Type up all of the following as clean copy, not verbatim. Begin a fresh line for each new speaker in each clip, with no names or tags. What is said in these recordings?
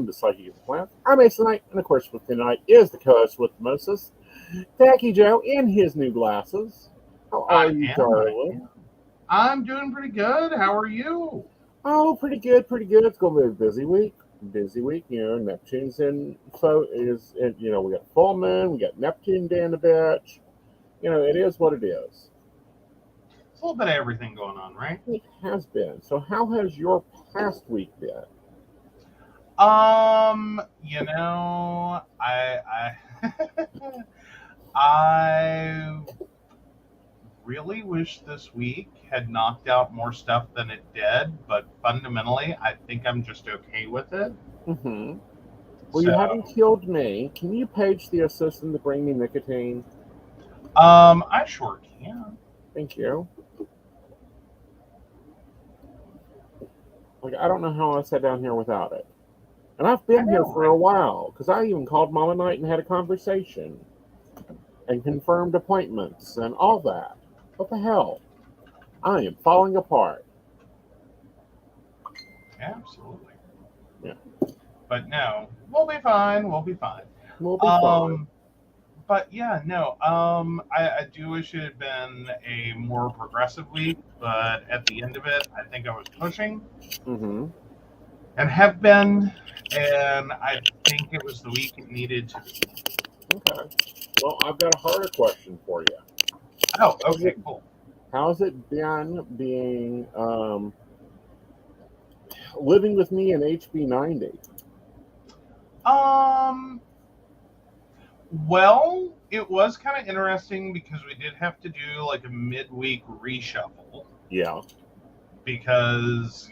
to Psychic Plant. I'm Aeson Knight, and of course with me tonight is the co-host with the mostest, Techie Joe, in his new glasses. How are you, darling?
I'm doing pretty good. How are you?
Oh, pretty good, pretty good. It's going to be a busy week. Busy week, Neptune's in, we got full moon, we got Neptune down the bitch. It is what it is.
It's a little bit of everything going on, right?
It has been. So how has your past week been?
I I really wish this week had knocked out more stuff than it did, but fundamentally, I think I'm just okay with it.
Mm-hmm. Well, you haven't killed me. Can you page the assistant to bring me nicotine?
I sure can.
Thank you. I don't know how I sat down here without it. And I've been here for a while, because I even called Mama Knight and had a conversation. And confirmed appointments and all that. What the hell? I am falling apart.
Absolutely.
Yeah.
But no, we'll be fine. We'll be fine.
We'll be fine.
But yeah, no. I do wish it had been a more progressive week, but at the end of it, I think I was pushing.
Mm-hmm.
And have been, and I think it was the week it needed to be.
Okay. Well, I've got a harder question for you.
Oh, okay, cool.
How's it been being living with me in HB90?
Well, it was kind of interesting because we did have to do like a midweek reshuffle.
Yeah.
Because,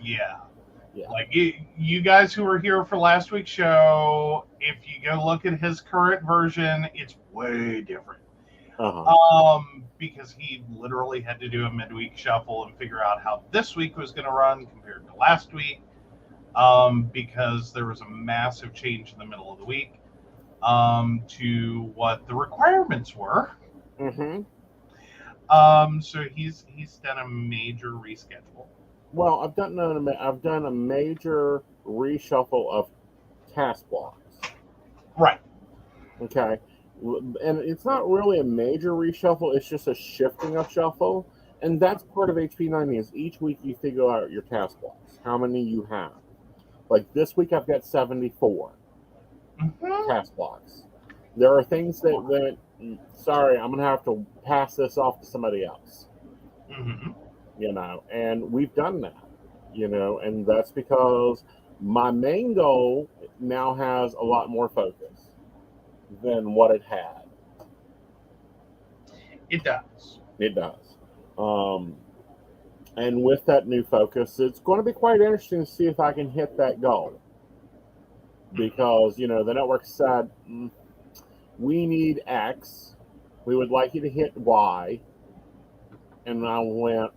like you guys who were here for last week's show, if you go look at his current version, it's way different.
Uh-huh.
Because he literally had to do a midweek shuffle and figure out how this week was going to run compared to last week. Because there was a massive change in the middle of the week to what the requirements were.
Mm-hmm.
So he's done a major reschedule.
Well, I've done a major reshuffle of task blocks.
Right.
Okay. And it's not really a major reshuffle, it's just a shifting of shuffle. And that's part of HP90 is each week you figure out your task blocks, how many you have. Like this week I've got 74 task blocks. There are things that sorry, I'm going to have to pass this off to somebody else.
Mm-hmm.
And we've done that, and that's because my main goal now has a lot more focus than what it had.
It does.
It does. And with that new focus, it's going to be quite interesting to see if I can hit that goal. Because, the network said, we need X. We would like you to hit Y. And I went,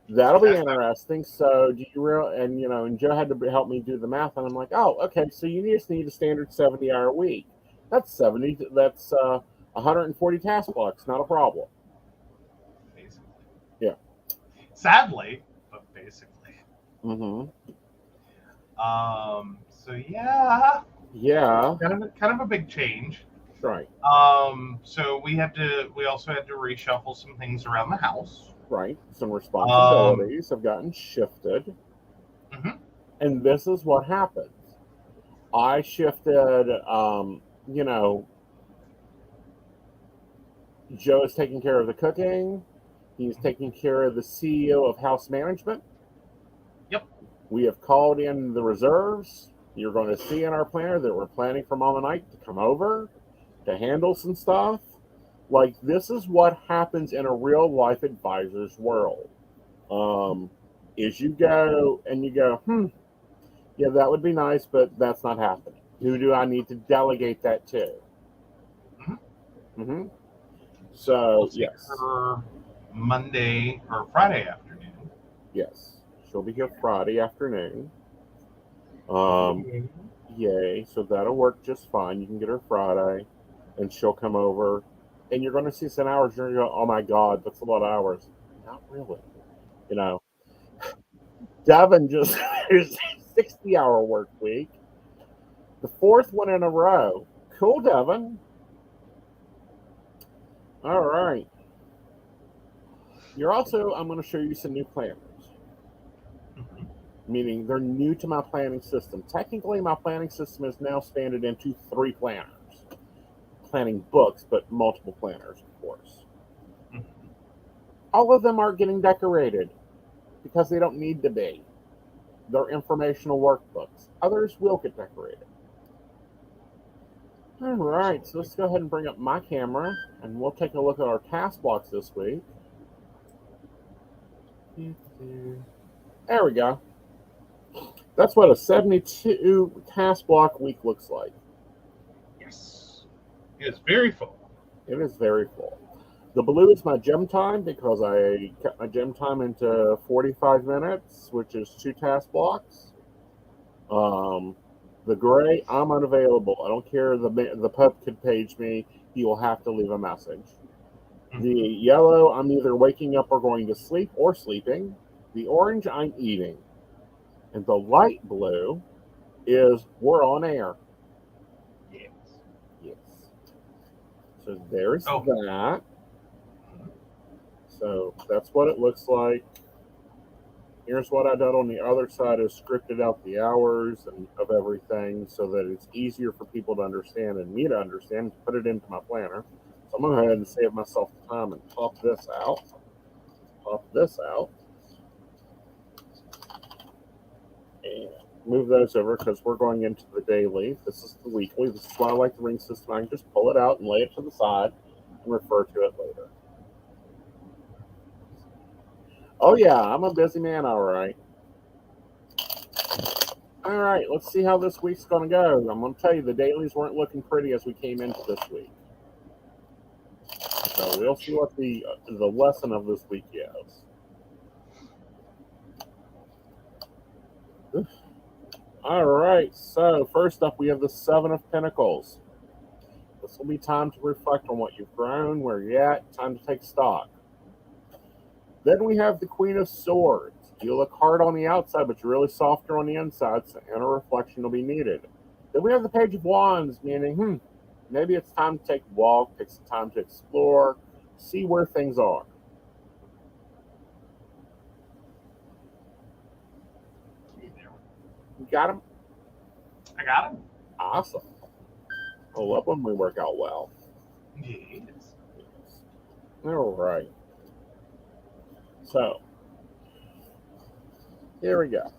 that'll be interesting. So do you really? And Joe had to help me do the math, and I'm like, oh, okay. So you just need a standard 70-hour week. That's 70. That's 140 task blocks. Not a problem.
Basically.
Yeah.
Sadly, but basically.
Mm-hmm.
So yeah.
Yeah.
Kind of a big change.
Right.
So we also had to reshuffle some things around the house.
Right. Some responsibilities have gotten shifted.
Mm-hmm.
And this is what happens. I shifted, Joe is taking care of the cooking. He's taking care of the CEO of house management.
Yep.
We have called in the reserves. You're going to see in our planner that we're planning for Mama Knight to come over to handle some stuff. Like, this is what happens in a real life advisor's world. Is you go and you go, yeah, that would be nice, but that's not happening. Who do I need to delegate that to?
Mm-hmm.
Mm-hmm. So,
we'll see her Monday or Friday afternoon.
Yes. She'll be here Friday afternoon. Yay. So that'll work just fine. You can get her Friday, and she'll come over. And you're going to see some hours. You're going to go, oh my God, that's a lot of hours. Not really. Devin just finished a 60-hour work week. The fourth one in a row. Cool, Devin. All right. I'm going to show you some new planners.
Mhm.
Meaning they're new to my planning system. Technically, my planning system is now spanned into 3 planners. Planning books, but multiple planners, of course.
Mhm.
All of them aren't getting decorated because they don't need to be. They're informational workbooks. Others will get decorated. All right, so let's go ahead and bring up my camera, and we'll take a look at our task blocks this week. There we go. That's what a 72 task block week looks like.
Yes. It is very full.
It is very full. The blue is my gym time because I cut my gym time into 45 minutes, which is 2 task blocks. The gray, I'm unavailable. I don't care. The pup could page me. He will have to leave a message. The yellow, I'm either waking up or going to sleep or sleeping. The orange, I'm eating. And the light blue is we're on air.
Yes.
Yes. So there's that. So that's what it looks like. Here's what I did on the other side is scripted out the hours and of everything so that it's easier for people to understand and me to understand, put it into my planner. So I'm going to go ahead and save myself the time and pop this out. Pop this out. And move those over because we're going into the daily. This is the weekly. This is why I like the ring system. I can just pull it out and lay it to the side and refer to it later. Oh yeah, I'm a busy man, all right. All right, let's see how this week's going to go. I'm going to tell you, the dailies weren't looking pretty as we came into this week. So we'll see what the lesson of this week is. All right, so first up, we have the 7 of Pentacles. This will be time to reflect on what you've grown, where you're at, time to take stock. Then we have the Queen of Swords. You look hard on the outside, but you're really softer on the inside, so inner reflection will be needed. Then we have the Page of Wands, meaning, maybe it's time to take a walk, take some time to explore, see where things are. You got him?
I got him.
Awesome. I love when we work out well.
Yes.
All right. So, here we go.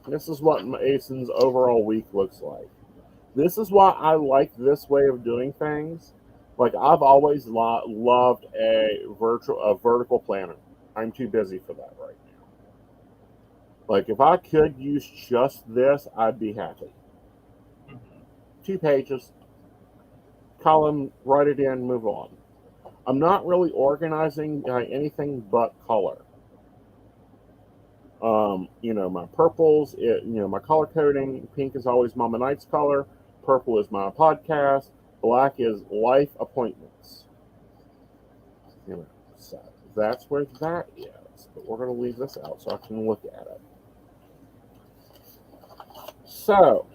This is what Aeson's overall week looks like. This is why I like this way of doing things. Like, I've always loved a vertical planner. I'm too busy for that right now. Like, if I could use just this, I'd be happy. 2 pages, column, write it in, move on. I'm not really organizing anything but color. My purples, my color coding. Pink is always Mama Knight's color. Purple is my podcast. Black is life appointments. So that's where that is. But we're going to leave this out so I can look at it. So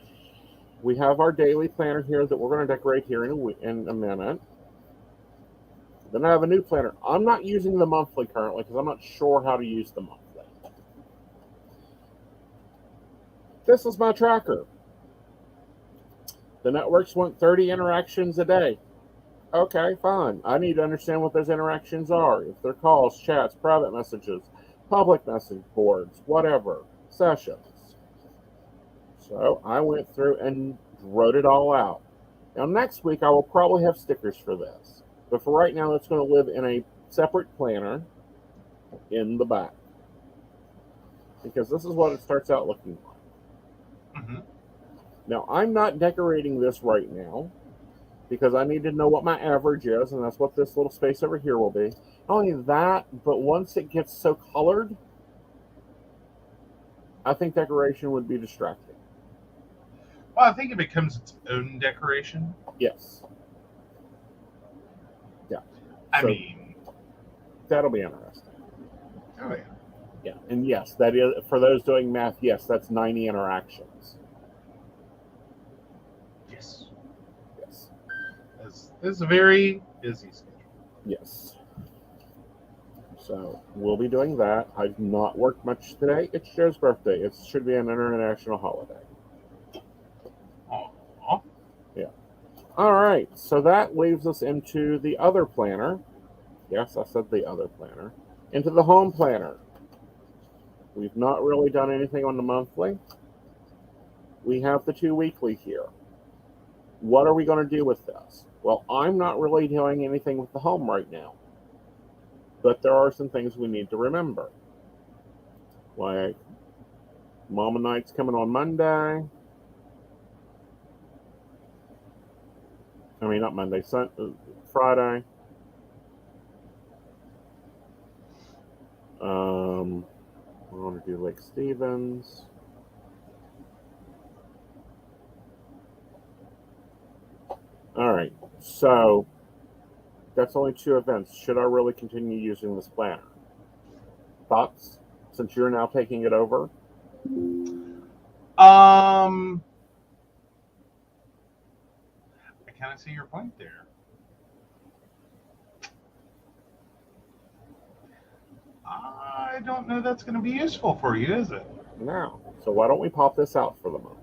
we have our daily planner here that we're going to decorate here in a minute. Then I have a new planner. I'm not using the monthly currently because I'm not sure how to use the monthly. This is my tracker. The networks want 30 interactions a day. Okay, fine. I need to understand what those interactions are. If they're calls, chats, private messages, public message boards, whatever, sessions. So I went through and wrote it all out. Now next week I will probably have stickers for this. But for right now, it's going to live in a separate planner in the back. Because this is what it starts out looking like.
Mm-hmm.
Now, I'm not decorating this right now because I need to know what my average is, and that's what this little space over here will be. Not only that, but once it gets so colored, I think decoration would be distracting.
Well, I think it becomes its own decoration.
Yes. Yeah.
I mean,
that'll be interesting.
oh yeah.
Yeah, and yes, that is, for those doing math, yes, that's 90 interactions.
Yes.
Yes.
This is a very busy schedule.
Yes. So we'll be doing that. I've not worked much today. It's Joe's birthday. It should be an international holiday.
Aww.
Yeah. All right. So that leaves us into the other planner. Yes, I said the other planner. Into the home planner. We've not really done anything on the monthly. We have the 2 weekly here. What are we going to do with this? Well, I'm not really doing anything with the home right now. But there are some things we need to remember. Like Mama Night's coming on Monday. I mean, not Monday, Friday. We're going to do Lake Stevens. All right, so that's only 2 events. Should I really continue using this planner? Thoughts? Since you're now taking it over?
I kind of see your point there. I don't know that's going to be useful for you, is it?
No. So why don't we pop this out for the month?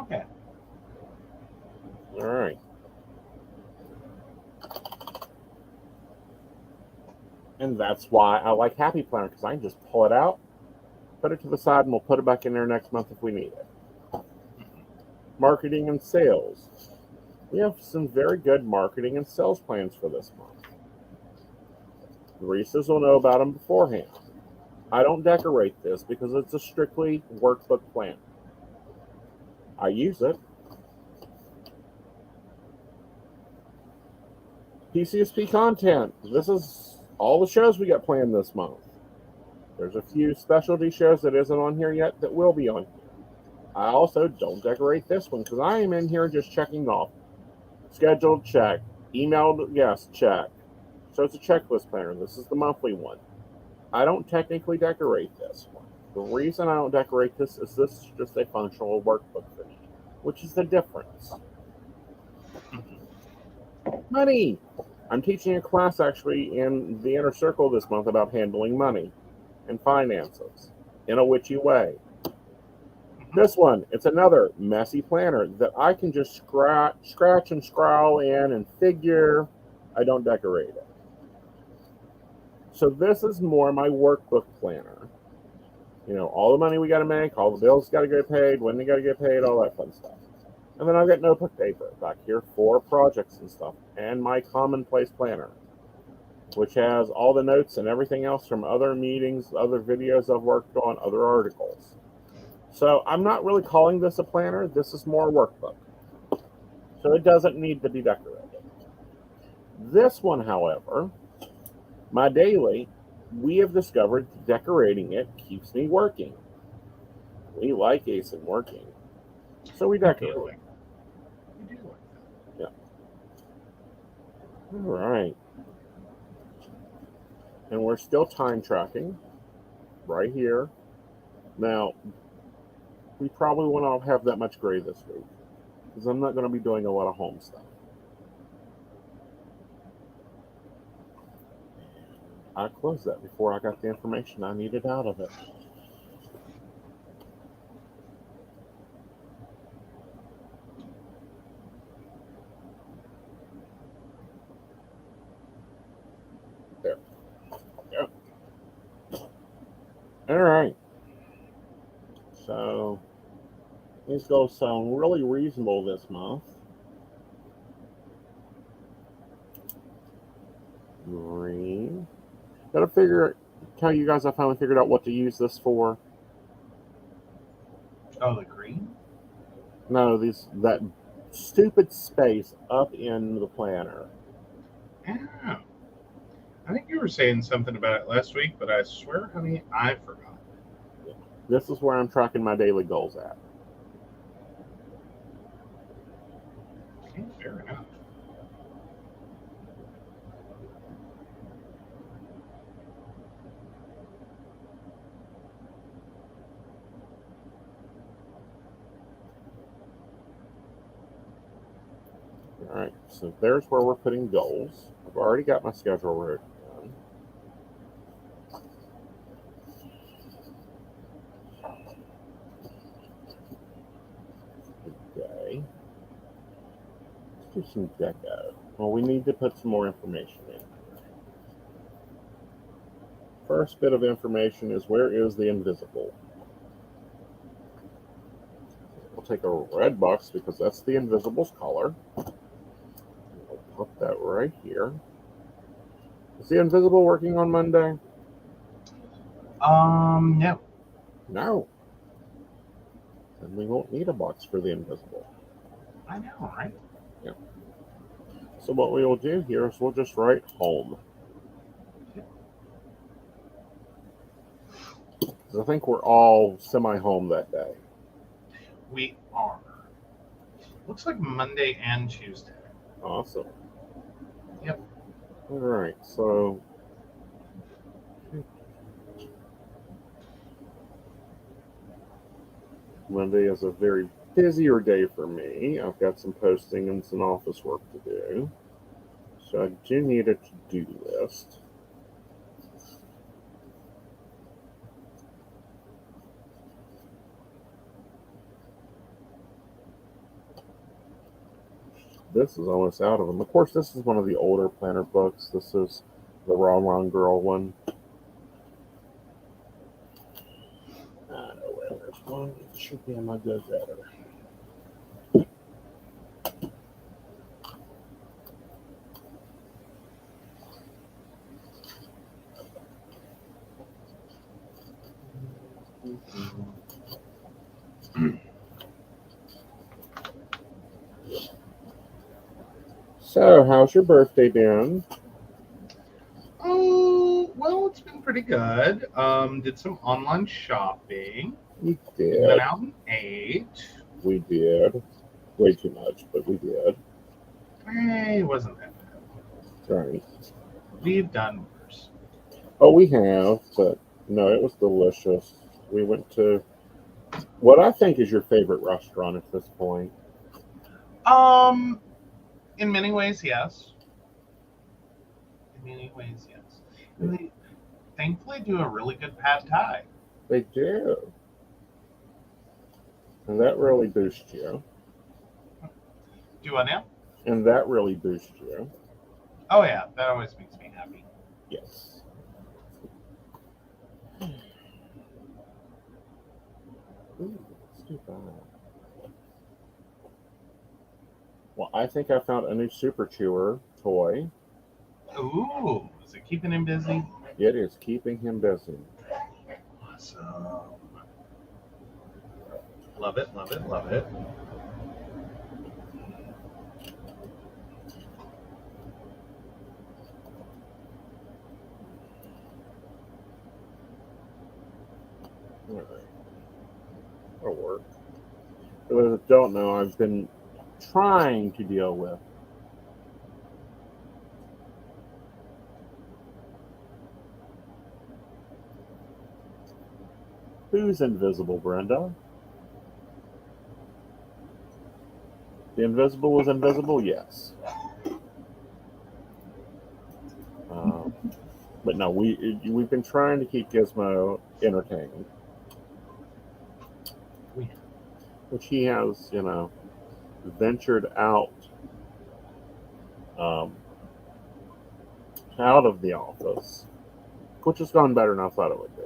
Okay.
All right. And that's why I like Happy Planner, because I can just pull it out, put it to the side, and we'll put it back in there next month if we need it. Marketing and sales. We have some very good marketing and sales plans for this month. The Reese's will know about them beforehand. I don't decorate this because it's a strictly workbook plan. I use it. PCSP content. This is all the shows we got planned this month. There's a few specialty shows that isn't on here yet that will be on here. I also don't decorate this one because I am in here just checking off. Scheduled, check. Emailed, yes, check. So it's a checklist planner. This is the monthly one. I don't technically decorate this one. The reason I don't decorate this is just a functional workbook for me, which is the difference. Money. I'm teaching a class actually in the inner circle this month about handling money and finances in a witchy way. This one, it's another messy planner that I can just scratch and scrawl in and figure. I don't decorate it. So this is more my workbook planner. You know, all the money we got to make, all the bills got to get paid, when they got to get paid, all that fun stuff. And then I've got notebook paper back here for projects and stuff, and my commonplace planner, which has all the notes and everything else from other meetings, other videos I've worked on, other articles. So I'm not really calling this a planner. This is more a workbook. So it doesn't need to be decorated. This one, however, my daily, we have discovered decorating it keeps me working. We like Aeson working. So we decorate.
We do like that.
Yeah. All right. And we're still time tracking right here. Now, we probably won't have that much gray this week because I'm not going to be doing a lot of home stuff. I closed that before I got the information I needed out of it. There. Yep. All right. So these goals sound really reasonable this month. Green. Tell you guys I finally figured out what to use this for.
Oh, the green?
No, that stupid space up in the planner.
Yeah. I think you were saying something about it last week, but I swear, honey, I forgot.
This is where I'm tracking my daily goals at.
Okay, fair enough.
All right, so there's where we're putting goals. I've already got my schedule written down. Okay. Let's do some deco. Well, we need to put some more information in. First bit of information is, where is the invisible? We'll take a red box because that's the invisible's color. We'll put that right here. Is the invisible working on Monday?
No.
No. Then we won't need a box for the invisible.
I know, right?
Yeah. So what we will do here is we'll just write home. I think we're all semi-home that day.
We are. Looks like Monday and Tuesday.
Awesome.
Yep.
All right, so Monday is a very busier day for me. I've got some posting and some office work to do. So I do need a to-do list. This is almost out of them. Of course, this is one of the older planner books. This is the Wrong Girl one. I know where there's one. It should be in my go-getter. So, how's your birthday been?
Oh, well, it's been pretty good. Did some online shopping.
We did.
Went out and ate.
We did. Way too much, but we did.
It wasn't that bad.
Right.
We've done worse.
Oh, we have, but no, it was delicious. We went to what I think is your favorite restaurant at this point.
In many ways, yes. In many ways, yes. And they thankfully do a really good pad thai.
They do. And that really boosts you.
Do I now?
And that really boosts you.
Oh yeah, that always makes me happy.
Yes. Ooh, let's do that. Well, I think I found a new Super Chewer toy.
Ooh, is it keeping him busy?
It is keeping him busy.
Awesome. Love it, love it, love it.
All right. That'll work. For those that don't know, I've been trying to deal with who's invisible, Brenda? The invisible is invisible, yes. But no, we've been trying to keep Gizmo entertained, which he has, ventured out of the office, which has gone better than I thought it would be.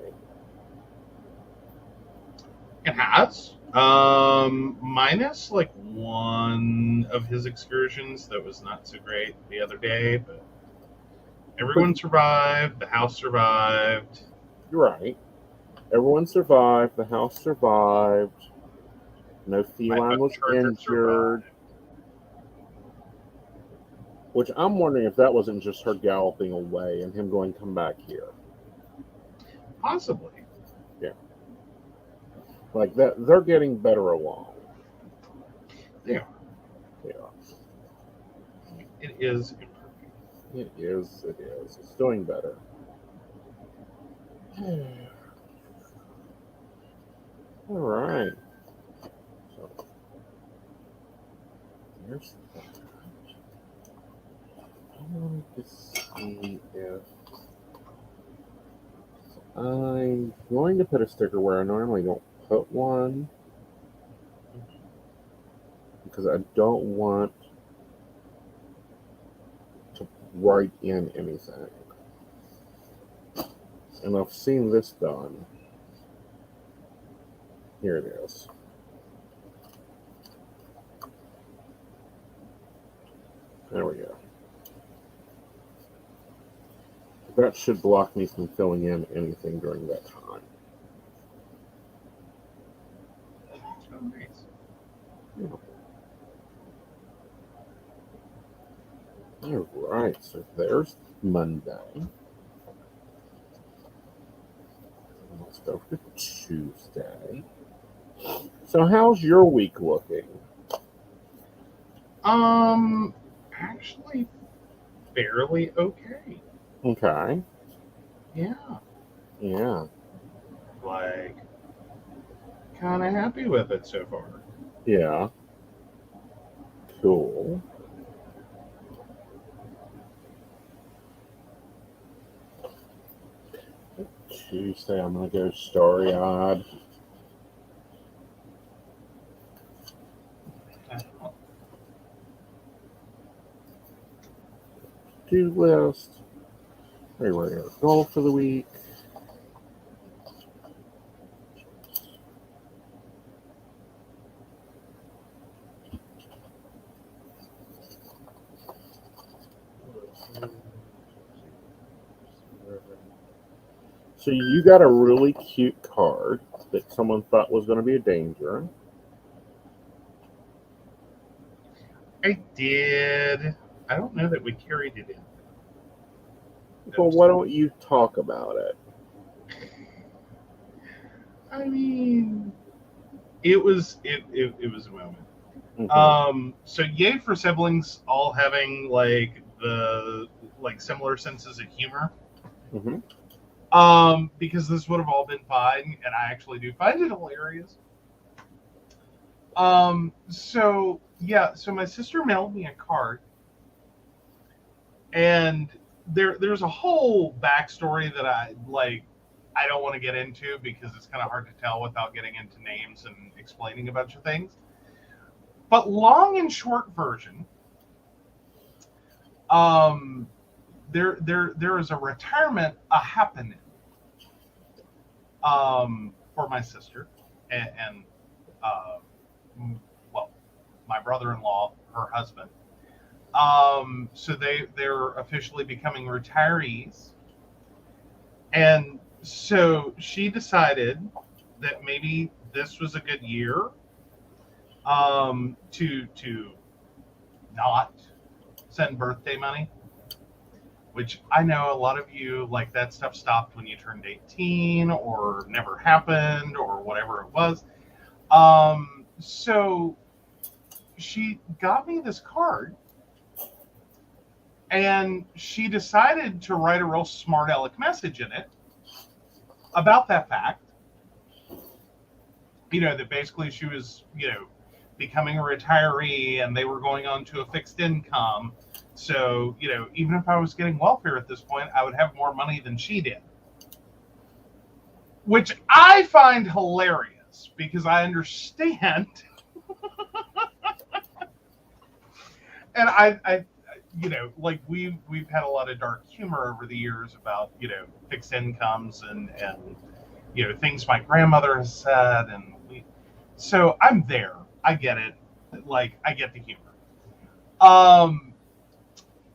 It has. Minus like one of his excursions that was not so great the other day, but everyone survived. The house survived.
You're right. Everyone survived. The house survived. No feline was injured.
Survived.
Which I'm wondering if that wasn't just her galloping away and him going, come back here.
Possibly.
Yeah. Like that, they're getting better along.
Yeah.
Yeah.
It is improving.
It is. It is. It's doing better. All right. So, here's that. wanted to see if I'm going to put a sticker where I normally don't put one because I don't want to write in anything. And I've seen this done. Here it is. There we go. That should block me from filling in anything during that time.
Oh, nice.
Yeah. All right, so there's Monday. Let's go for Tuesday. So how's your week looking?
Actually, fairly okay.
Okay.
Yeah,
Yeah.
like kind of happy with it so far.
Yeah. Cool. Tuesday, I'm going to go starry-eyed. To-do list. Regular goal for the week. So you got a really cute card that someone thought was going to be a danger.
I did. I don't know that we carried it in.
Well, why don't you talk about it?
I mean, it was a moment.
Mm-hmm.
So yay for siblings all having like the similar senses of humor.
Mm-hmm.
Because this would have all been fine, and I actually do find it hilarious. So yeah, so my sister mailed me a card, and there's a whole backstory that I don't want to get into because it's kind of hard to tell without getting into names and explaining a bunch of things. But long and short version, there is a retirement happening for my sister and well, my brother-in-law, her husband. So they're officially becoming retirees, and so she decided that maybe this was a good year to not send birthday money, which I know a lot of you like that stuff stopped when you turned 18 or never happened or whatever it was. So she got me this card, and she decided to write a real smart aleck message in it about that fact. That basically she was, becoming a retiree and they were going on to a fixed income. So, even if I was getting welfare at this point, I would have more money than she did. Which I find hilarious because I understand. And I we've had a lot of dark humor over the years about, fixed incomes and things my grandmother has said, and so I'm there. I get it. I get the humor.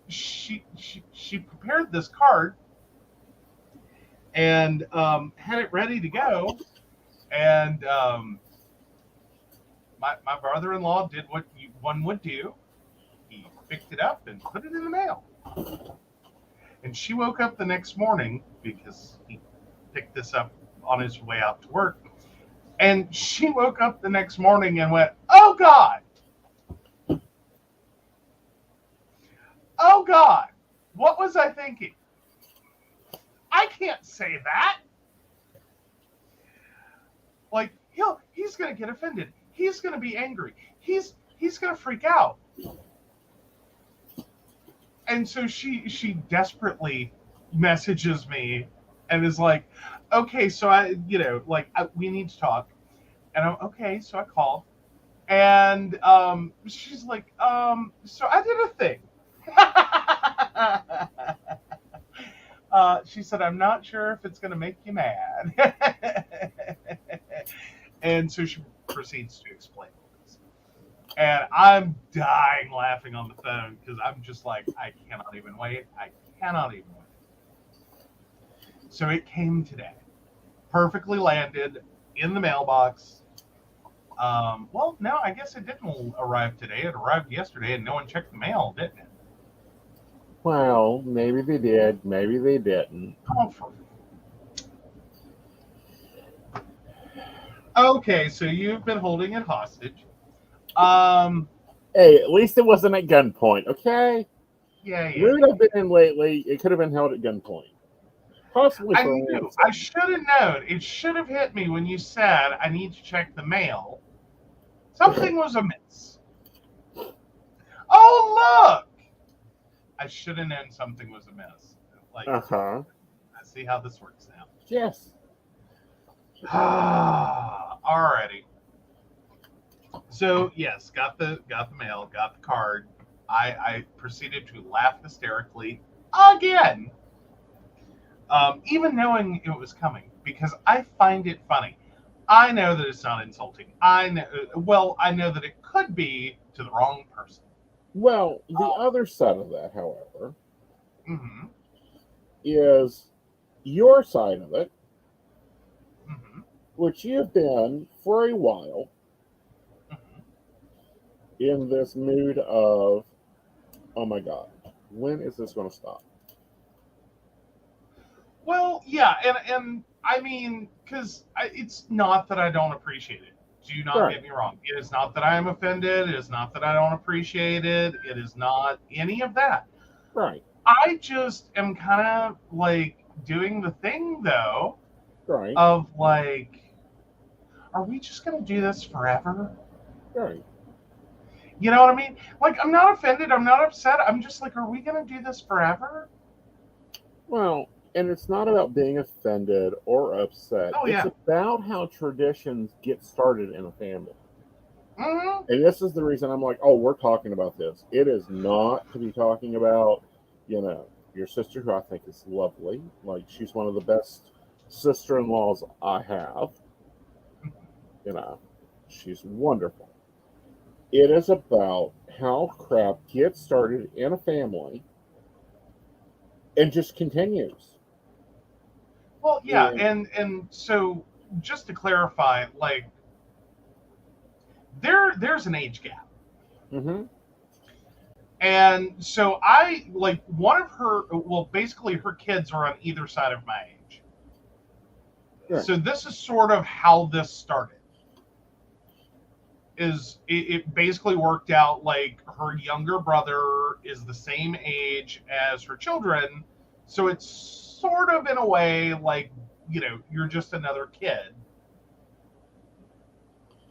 She prepared this card and had it ready to go, and my brother-in-law did what one would do. He picked it up and put it in the mail. And she woke up the next morning because he picked this up on his way out to work. And she woke up the next morning and went, "Oh God! Oh God! What was I thinking? I can't say that. Like he's gonna get offended. He's gonna be angry. He's gonna freak out." And so she desperately messages me and is like, okay, so we need to talk. And I'm okay, so I called. And she's like, so I did a thing. She said, I'm not sure if it's going to make you mad. And so she proceeds to explain this. And I'm dying laughing on the phone because I'm just like, I cannot even wait. I cannot even wait. So it came today, perfectly landed in the mailbox. Well, no, I guess it didn't arrive today. It arrived yesterday, and no one checked the mail, didn't it?
Well, maybe they did, maybe they didn't.
Okay, so you've been holding it hostage.
Hey, at least it wasn't at gunpoint, okay?
Yeah.
Mood I've been in lately, it could have been held at gunpoint. Possibly
I
for
knew.
ransom.
I should have known. It should have hit me when you said I need to check the mail. Something was amiss. Oh, look! I should have known something was amiss. Like,
Uh-huh.
let's see how this works now.
Yes.
Alrighty. So yes, got the mail, got the card. I proceeded to laugh hysterically again, even knowing it was coming because I find it funny. I know that it's not insulting. I know that it could be to the wrong person.
Well, the other side of that, however,
Mm-hmm.
is your side of it,
Mm-hmm.
which you've been for a while
Mm-hmm.
in this mood of, oh my God, when is this going to stop?
Well, yeah, and I mean, because it's not that I don't appreciate it. Do not get me wrong. It is not that I am offended. It is not that I don't appreciate it. It is not any of that.
Right.
I just am kind of like doing the thing though
Right.
of like, are we just gonna do this forever?
Right.
You know what I mean? Like, I'm not offended. I'm not upset. I'm just like, are we gonna do this forever?
Well, and it's not about being offended or upset.
Oh
It's
yeah.
about how traditions get started in a family.
Mm-hmm.
And this is the reason I'm like, oh, we're talking about this. It is not to be talking about, your sister, who I think is lovely. Like, she's one of the best sister-in-laws I have. She's wonderful. It is about how crap gets started in a family and just continues.
Well, yeah, and so just to clarify, like there's an age gap.
Mm-hmm.
And so I like one of her, well, basically her kids are on either side of my age.
Right.
So this is sort of how this started. It basically worked out like her younger brother is the same age as her children. So it's sort of in a way like, you're just another kid.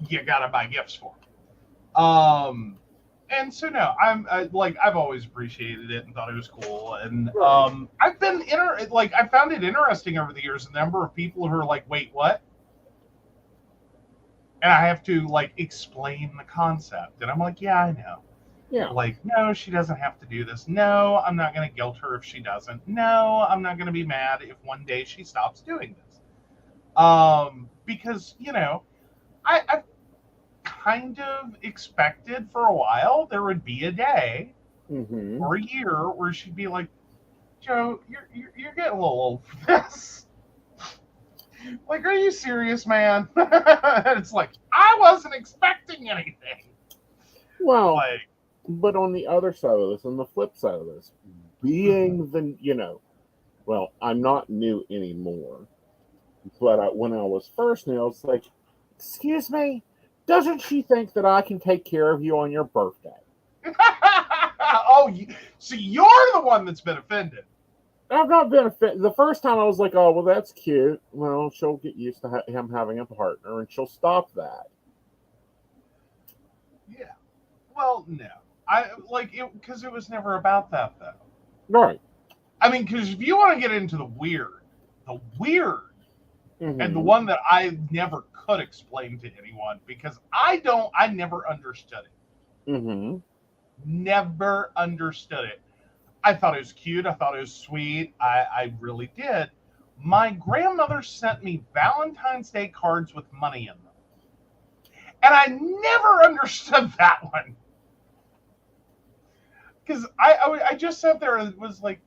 You gotta buy gifts for. And so no, I've always appreciated it and thought it was cool, and I've been I found it interesting over the years the number of people who are like, wait, what? And I have to like explain the concept, and I'm like, yeah, I know.
Yeah.
Like, no, she doesn't have to do this. No, I'm not going to guilt her if she doesn't. No, I'm not going to be mad if one day she stops doing this. Because I've kind of expected for a while there would be a day or a year where she'd be like, Joe, you're getting a little old for this. Like, are you serious, man? And it's like, I wasn't expecting anything.
Well, but on the other side of this, on the flip side of this, being well, I'm not new anymore, but when I was first new, I was like, excuse me, doesn't she think that I can take care of you on your birthday?
Oh, so you're the one that's been offended.
I've not been offended. The first time I was like, oh, well, that's cute. Well, she'll get used to him having a partner, and she'll stop that.
Yeah. Well, no. I like it because it was never about that, though.
Right.
I mean, because if you want to get into the weird, and the
Mm-hmm.
one that I never could explain to anyone because I never understood it.
Mm-hmm.
Never understood it. I thought it was cute. I thought it was sweet. I really did. My grandmother sent me Valentine's Day cards with money in them. And I never understood that one. Because I just sat there and was like,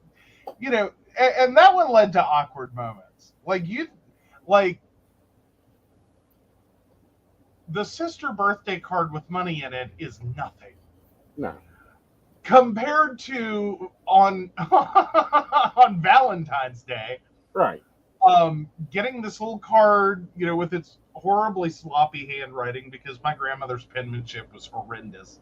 and that one led to awkward moments. Like the sister birthday card with money in it is nothing.
No.
Compared to on on Valentine's Day,
Right.
getting this little card, with its horribly sloppy handwriting because my grandmother's penmanship was horrendous.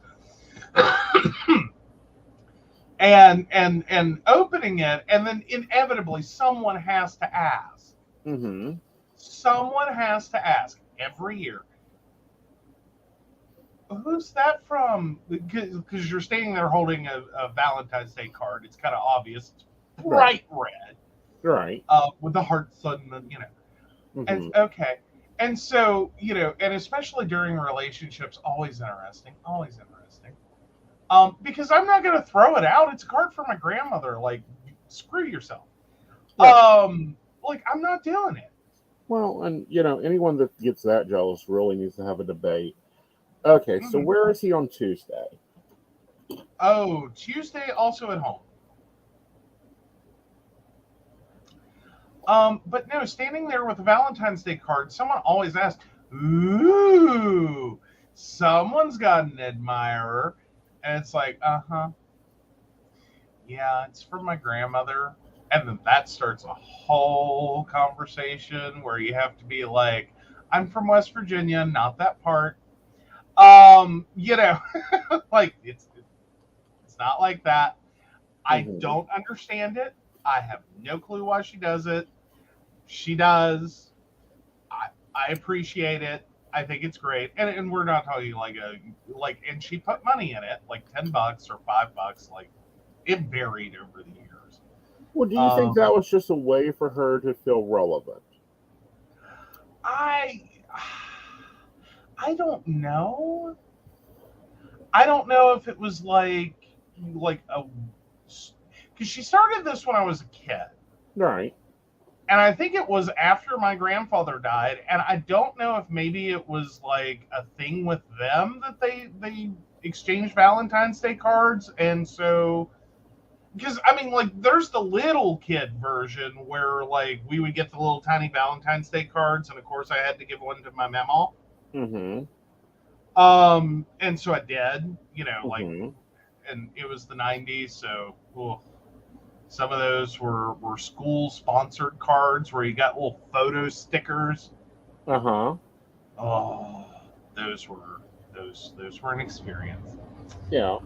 and opening it, and then inevitably someone has to ask.
Mm-hmm.
Someone has to ask every year, who's that from? Because you're standing there holding a Valentine's Day card. It's kind of obvious. It's bright red.
Right.
With the heart sun,
Mm-hmm.
And okay. And so, and especially during relationships, always interesting. Because I'm not going to throw it out. It's a card for my grandmother. Like, screw yourself.
Right.
Like, I'm not doing it.
Well, and anyone that gets that jealous really needs to have a debate. Okay, so
Mm-hmm.
where is he on Tuesday?
Oh, Tuesday also at home. But no, standing there with a Valentine's Day card, someone always asks, ooh, someone's got an admirer. And it's like, uh-huh. Yeah, it's from my grandmother. And then that starts a whole conversation where you have to be like, I'm from West Virginia, not that part. Like it's not like that. I
Mm-hmm.
don't understand it. I have no clue why she does it. She does. I appreciate it. I think it's great. And we're not talking and she put money in it, like $10 or $5. Like it varied over the years.
Well, do you think
Um,
that was just a way for her to feel relevant?
I I don't know. I don't know if it was like a because she started this when I was a kid.
Right.
And I think it was after my grandfather died, and I don't know if maybe it was like a thing with them that they exchanged Valentine's Day cards, and so because I mean, like, there's the little kid version where like we would get the little tiny Valentine's Day cards, and of course I had to give one to my mama.
Mm-hmm.
And so I did,
Mm-hmm.
and it was the '90s, so some of those were school sponsored cards where you got little photo stickers.
Uh-huh.
Oh, those were an experience.
Yeah.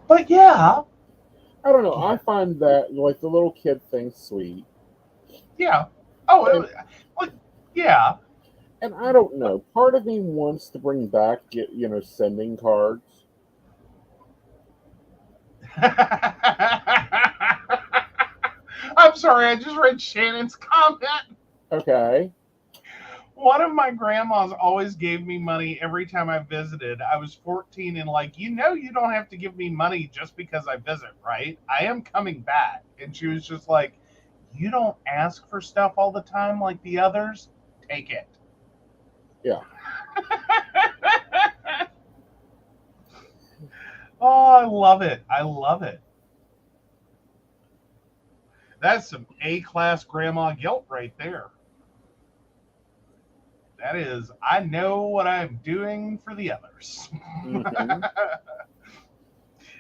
But yeah,
I don't know. I find that like the little kid thing sweet.
yeah. Oh,
And
like yeah.
and I don't know. Part of me wants to bring back sending cards.
I'm sorry, I just read Shannon's comment.
Okay.
One of my grandmas always gave me money every time I visited. I was 14 and like, you don't have to give me money just because I visit, right? I am coming back. And she was just like, you don't ask for stuff all the time like the others. Take it.
Yeah.
Oh, I love it. I love it. That's some A-class grandma guilt right there. That is, I know what I'm doing for the others.
Mm-hmm.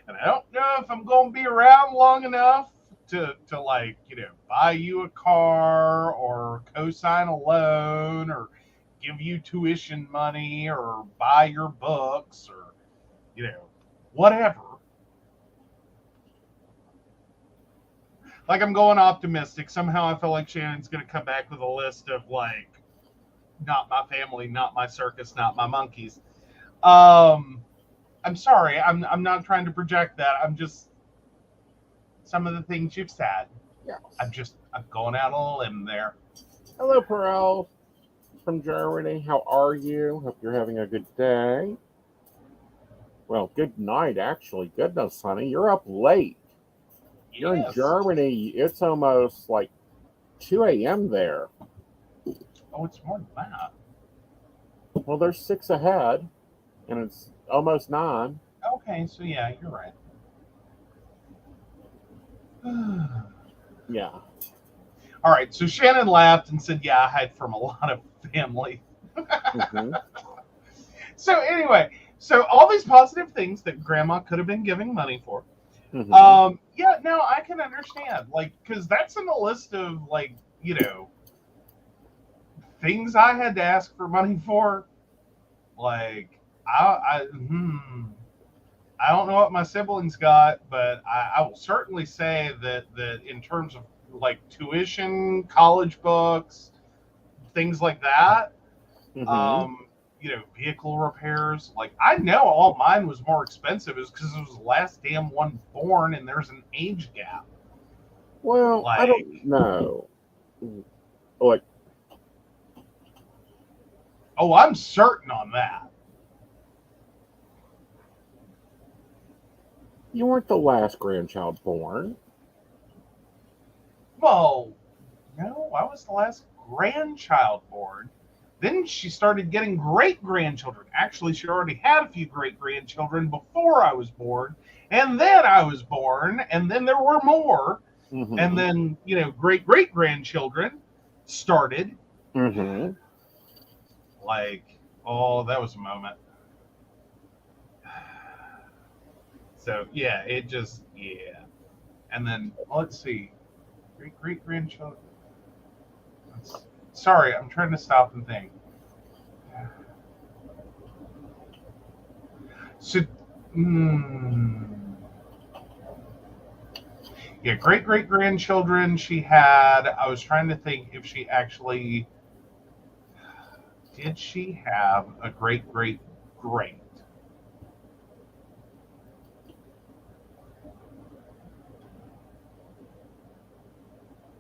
And I don't know if I'm going to be around long enough to like, buy you a car or co-sign a loan or give you tuition money or buy your books or, whatever. Like I'm going optimistic. Somehow I feel like Shannon's going to come back with a list of like, not my family, not my circus, not my monkeys. I'm sorry. I'm not trying to project that. I'm just some of the things you've said.
Yes.
I'm going out on a limb there.
Hello, Perel from Germany. How are you? Hope you're having a good day. Well, good night, actually. Goodness, honey, you're up late. You're in
Yes.
Germany. It's almost like 2 a.m. there.
Oh, it's more than that.
Well, there's 6 ahead, and it's almost 9.
Okay, so yeah, you're right.
Yeah.
All right, so Shannon laughed and said, yeah, I hide from a lot of family.
Mm-hmm.
So anyway, so all these positive things that grandma could have been giving money for.
Mm-hmm.
Yeah, no, I can understand. Like, because that's in the list of, like, you know, things I had to ask for money for. Like, I don't know what my siblings got, but I will certainly say that in terms of like tuition, college books, things like that,
Mm-hmm.
you know, vehicle repairs. Like, I know all mine was more expensive is because it was the last damn one born, and there's an age gap.
Well, I
Like,
don't know. Like,
oh, I'm certain on that.
you weren't the last grandchild born.
Well, no, I was the last grandchild born. Then she started getting great grandchildren. Actually, she already had a few great grandchildren before I was born. And then I was born, and then there were more.
Mm-hmm.
And then, you know, great great grandchildren started.
Mm-hmm.
Like, oh, that was a moment. So, yeah, it just, yeah. And then, let's see. Great great grandchildren. Sorry, I'm trying to stop and think. So, yeah, great great grandchildren she had. I was trying to think if she actually did she have a great great great.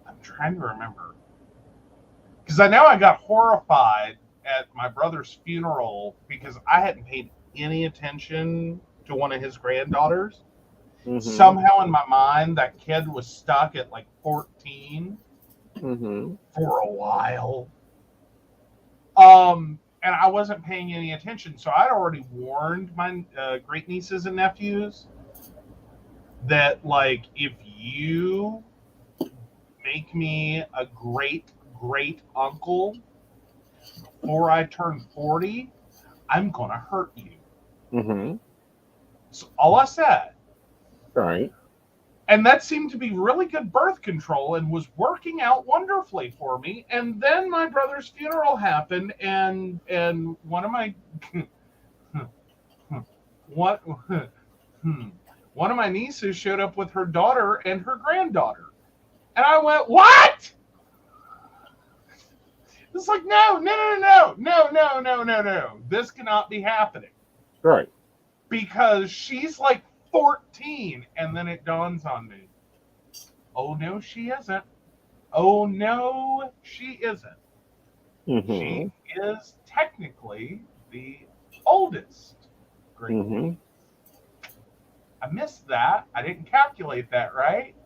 I'm trying to remember because I know I got horrified at my brother's funeral because I hadn't paid any attention to one of his granddaughters.
Mm-hmm.
Somehow in my mind, that kid was stuck at like 14
Mm-hmm.
for a while. And I wasn't paying any attention. So I'd already warned my great nieces and nephews that, like, if you make me a great great uncle before I turn 40, I'm going to hurt you.
Mm-hmm.
So all I said.
Right.
And that seemed to be really good birth control and was working out wonderfully for me. And then my brother's funeral happened, and one of my what one of my nieces showed up with her daughter and her granddaughter, and I went, "What?" It's like, no. This cannot be happening.
Right.
Because she's like 14, and then it dawns on me. Oh no, she isn't. Oh no, she isn't.
Mm-hmm.
She is technically the oldest great
Mm-hmm.
I missed that. I didn't calculate that right.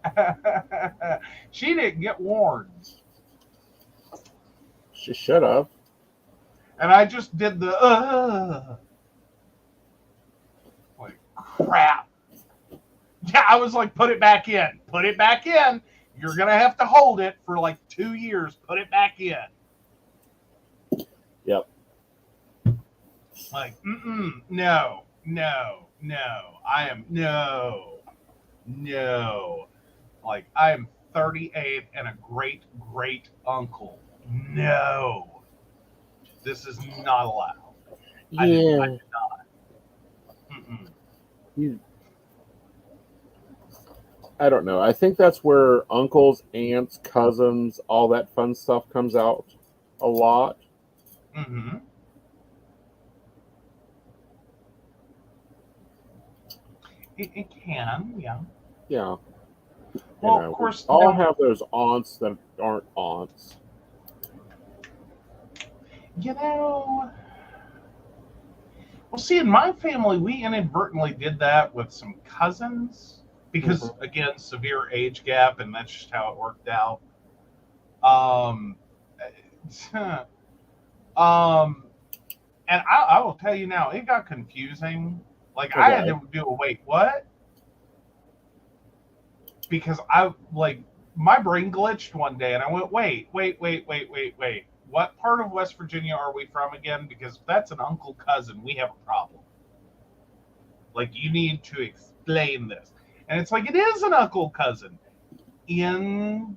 She didn't get warned.
She should have.
And I just did the like crap. Yeah, I was like, put it back in. Put it back in. You're gonna have to hold it for like 2 years. Put it back in.
Yep.
Like, no. I am no. Like, I am 38 and a great great uncle. No, this is not allowed.
Yeah.
I did not.
I don't know. I think that's where uncles, aunts, cousins, all that fun stuff comes out a lot.
Mm-hmm. It can, yeah.
Yeah.
Well, of course,
we all have those aunts that aren't aunts.
Well, see, in my family, we inadvertently did that with some cousins because, again, severe age gap, and that's just how it worked out. Um, and I will tell you now, it got confusing. Like, I had to do a wait, what? Because my brain glitched one day, and I went, wait. What part of West Virginia are we from again? Because if that's an uncle cousin, we have a problem. Like, you need to explain this. And it's like, it is an uncle cousin in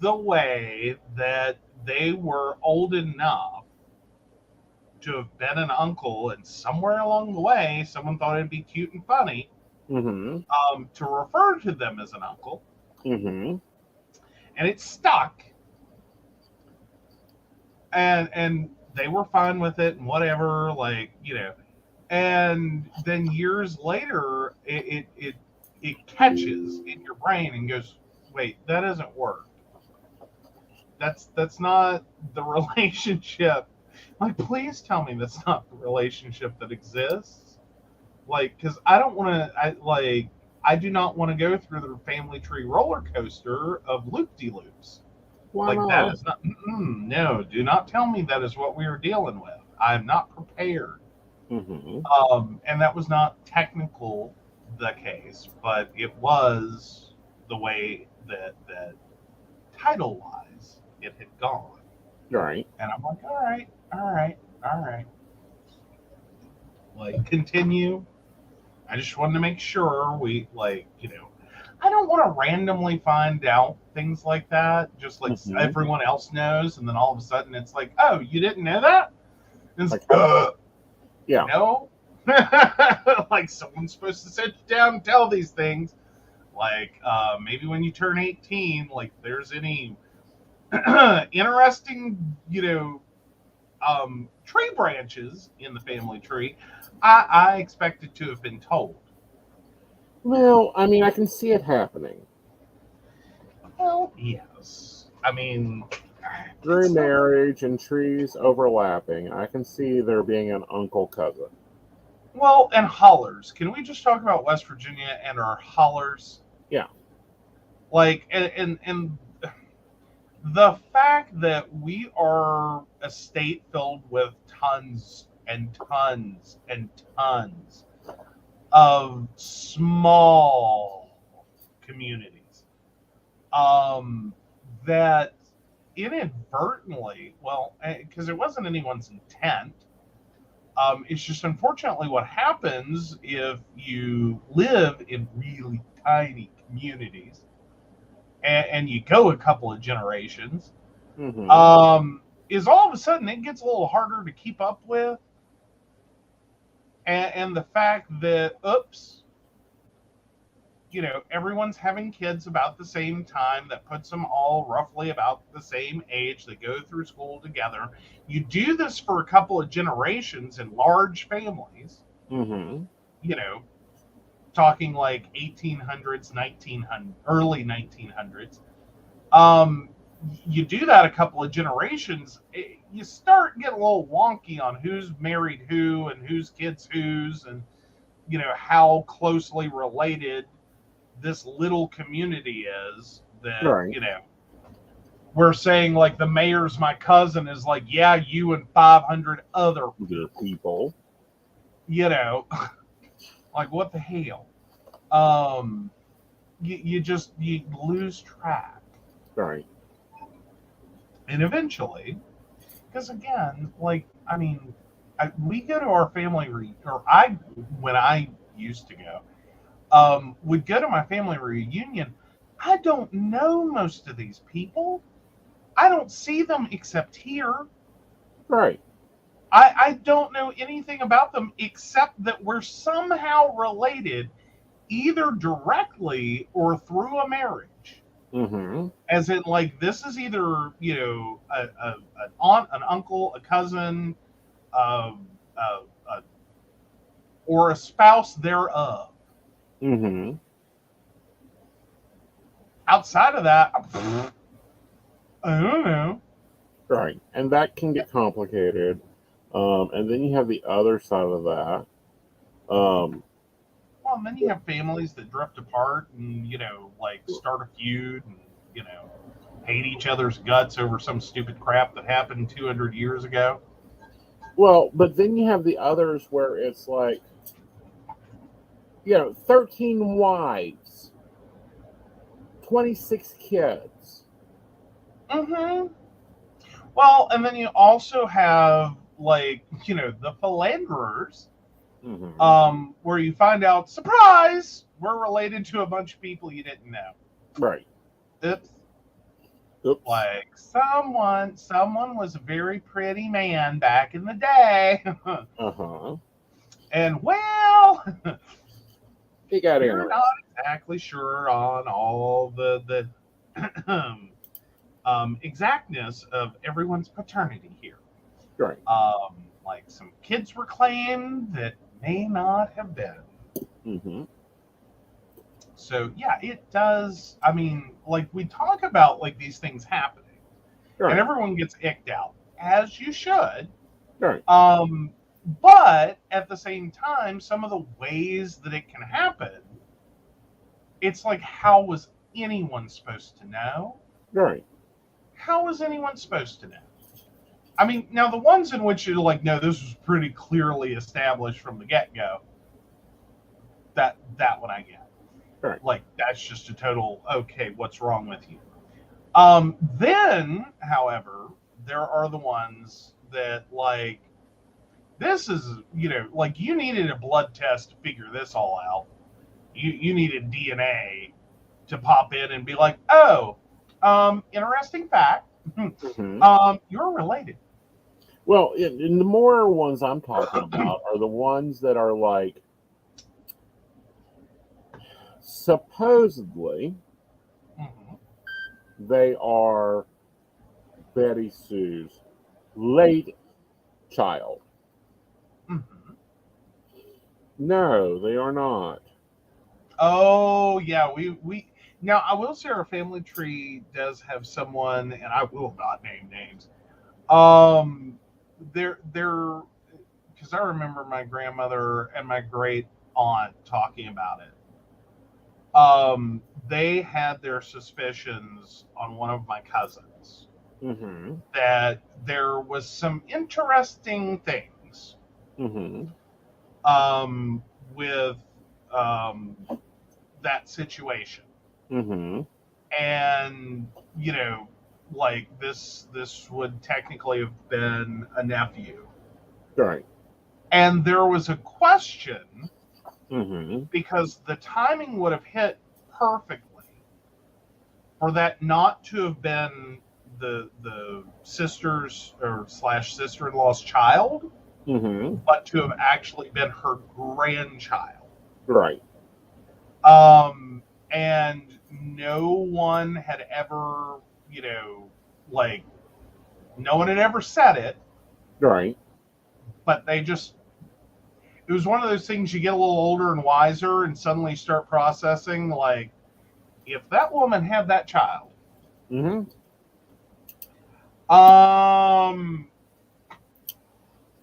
the way that they were old enough to have been an uncle, and somewhere along the way, someone thought it'd be cute and funny to refer to them as an uncle. And it stuck. And they were fine with it and whatever, like, and then years later it catches in your brain and goes, wait, that doesn't work. That's not the relationship. Like, please tell me that's not the relationship that exists. Like, because I don't want to, I do not want to go through the family tree roller coaster of loop-de-loops. That is not, no, do not tell me that is what we are dealing with. I'm not prepared. And that was not technical the case, but it was the way that title-wise it had gone.
Right.
And I'm like, all right. Like, continue. I just wanted to make sure we, I don't want to randomly find out things like that, just like everyone else knows, and then all of a sudden it's like, oh, you didn't know that? It's
yeah.
No. Like, someone's supposed to sit you down and tell these things. Like, maybe when you turn 18, like, there's any interesting, tree branches in the family tree, I expected to have been told.
Well, I mean, I can see it happening.
Well, yes. I mean,
through marriage and trees overlapping, I can see there being an uncle cousin.
Well, and hollers. Can we just talk about West Virginia and our hollers?
Yeah.
Like, and the fact that we are a state filled with tons and tons and tons of small communities, that inadvertently, well, because it wasn't anyone's intent, it's just unfortunately what happens if you live in really tiny communities and you go a couple of generations, is all of a sudden it gets a little harder to keep up with. And the fact that, everyone's having kids about the same time, that puts them all roughly about the same age, that go through school together. You do this for a couple of generations in large families, talking like 1800s, 1900s, early 1900s. You do that a couple of generations, you start getting a little wonky on who's married who and whose kids whose, and how closely related this little community is. That we're saying, like, the mayor's my cousin is like, yeah, you and 500 other
people.
Like, what the hell? You lose track.
Right.
And eventually, because again, like, I mean, we go to our family when I used to go, would go to my family reunion. I don't know most of these people. I don't see them except here.
Right.
I don't know anything about them except that we're somehow related, either directly or through a marriage. As in, like, this is either, an aunt, an uncle, a cousin, or a spouse thereof. outside of that, I don't know.
Right. And that can get complicated. And then you have the other side of that.
Well, and then you have families that drift apart and, like start a feud and, hate each other's guts over some stupid crap that happened 200 years ago.
Well, but then you have the others where it's like, 13 wives, 26 kids.
Mm-hmm. Well, and then you also have, like, the philanderers, where you find out, surprise, we're related to a bunch of people you didn't know.
Right.
Oops.
Oops.
Like, someone was a very pretty man back in the day.
Uh-huh.
And, well,
He got in.
you're not exactly sure on all the exactness of everyone's paternity here.
Right.
Like some kids were claimed that may not have been.
Mm-hmm.
So yeah, it does. I mean, like we talk about like these things happening,
Right.
and everyone gets icked out, as you should.
Right.
But at the same time, some of the ways that it can happen, it's like, how was anyone supposed to know?
Right.
How was anyone supposed to know? I mean, now the ones in which you're like, no, this was pretty clearly established from the get-go, that one I get.
Right.
Like, that's just a total, okay, what's wrong with you? Then, however, there are the ones that, like, this is, like, you needed a blood test to figure this all out. You needed DNA to pop in and be like, oh, interesting fact. You're related.
Well, and the more ones I'm talking about are the ones that are like, supposedly, they are Betty Sue's late child. No, they are not.
Oh, yeah, we now I will say our family tree does have someone, and I will not name names. They're because I remember my grandmother and my great aunt talking about it. They had their suspicions on one of my cousins that there was some interesting things with that situation. And like this would technically have been a nephew,
Right.
and there was a question because the timing would have hit perfectly for that not to have been the sister's or slash sister-in-law's child, but to have actually been her grandchild.
Right.
And no one had ever, like, no one had ever said it.
Right.
But it was one of those things you get a little older and wiser and suddenly start processing, like, if that woman had that child, it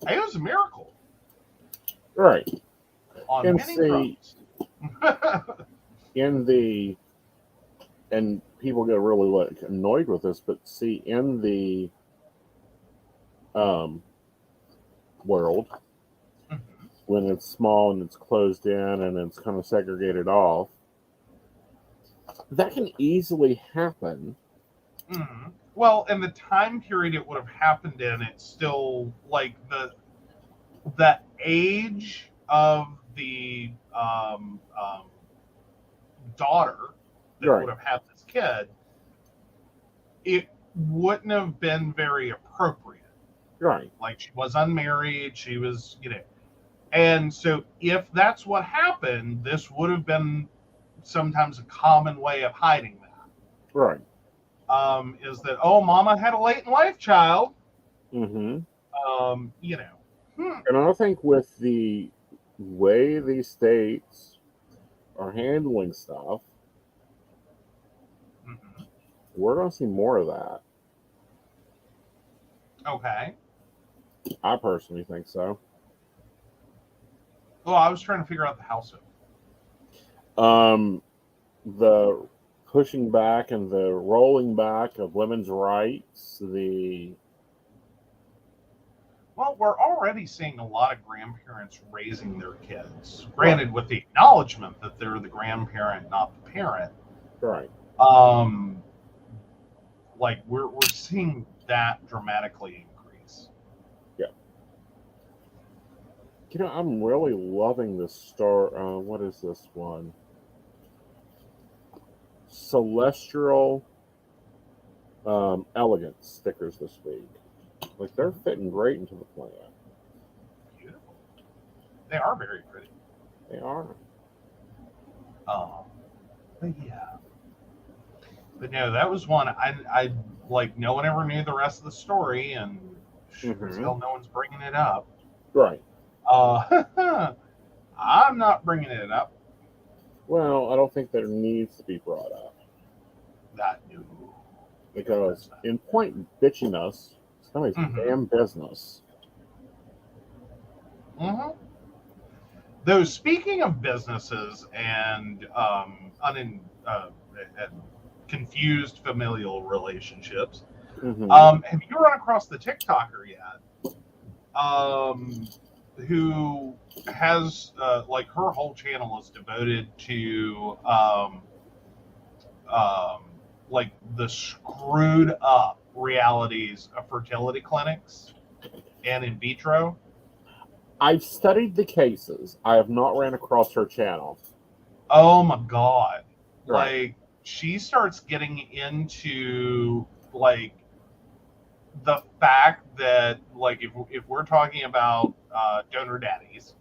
was a miracle.
Right.
On many fronts.
And people get really like annoyed with this, but see, in the world, when it's small and it's closed in and it's kind of segregated off, that can easily happen.
Well, in the time period it would have happened in, it's still like the age of the daughter that would have had this kid, it wouldn't have been very appropriate.
Right.
Like, she was unmarried, she was, and so if that's what happened, this would have been sometimes a common way of hiding that.
Right.
Is that, oh, mama had a late in life child.
And I think with the way these states are handling stuff, We're going to see more of that.
Okay.
I personally think so.
Well, I was trying to figure out the house of.
The pushing back and the rolling back of women's rights,
Well, we're already seeing a lot of grandparents raising their kids. Granted, with the acknowledgement that they're the grandparent, not the parent.
Right.
Like we're seeing that dramatically increase.
Yeah. I'm really loving this star. What is this one? Celestial Elegance stickers this week. Like, they're fitting great into the plan.
Beautiful. They are very pretty.
They are.
But yeah. But no, that was one I like. No one ever knew the rest of the story, and sure as hell no one's bringing it up.
Right.
I'm not bringing it up.
Well, I don't think that it needs to be brought up.
That new.
Because in point bitchiness, it's nobody's damn business.
Though, speaking of businesses and confused familial relationships, have you run across the TikToker yet? Who has like her whole channel is devoted to like the screwed up realities of fertility clinics and in vitro.
I've studied the cases. I have not ran across her channel.
Oh my God.
Right.
Like, she starts getting into like the fact that, like, if we're talking about donor daddies,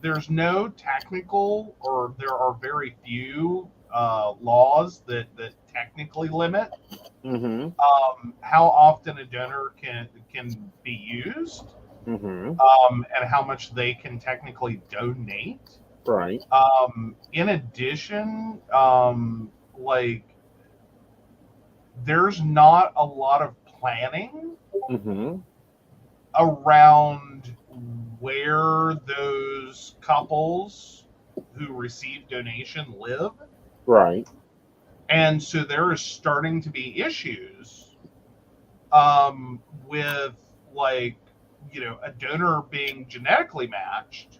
there's no technical, or there are very few laws that technically limit how often a donor can be used, and how much they can technically donate.
Right.
In addition, like, there's not a lot of planning around where those couples who receive donation live.
Right.
And so there is starting to be issues with, like, a donor being genetically matched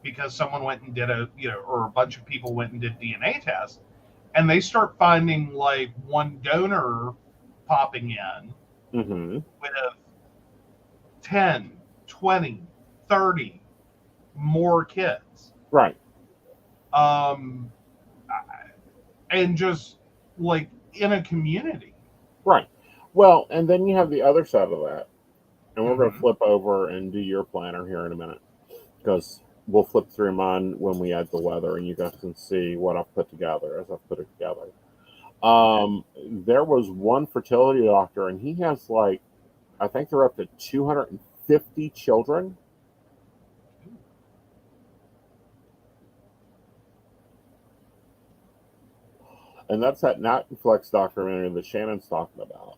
because someone went and did or a bunch of people went and did DNA tests, and they start finding, like, one donor popping in with 10, 20, 30 more kids.
Right.
And just, like, in a community.
Right. Well, and then you have the other side of that. And we're going to flip over and do your planner here in a minute, because we'll flip through mine when we add the weather, and you guys can see what I've put together as I've put it together. There was one fertility doctor, and he has, like, I think they're up to 250 children. And that's that Netflix documentary that Shannon's talking about.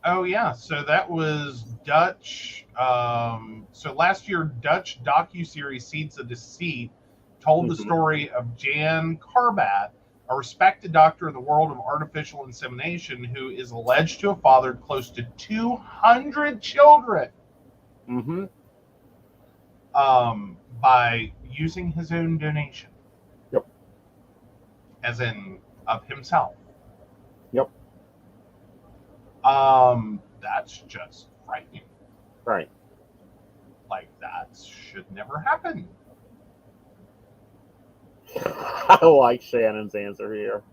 Oh, yeah. So that was Dutch. So last year, Dutch docuseries Seeds of Deceit told the story of Jan Carbat, a respected doctor in the world of artificial insemination, who is alleged to have fathered close to 200 children by using his own donation.
Yep.
As in, of himself.
Yep.
That's just frightening.
Right.
Like, that should never happen.
I like Shannon's answer here.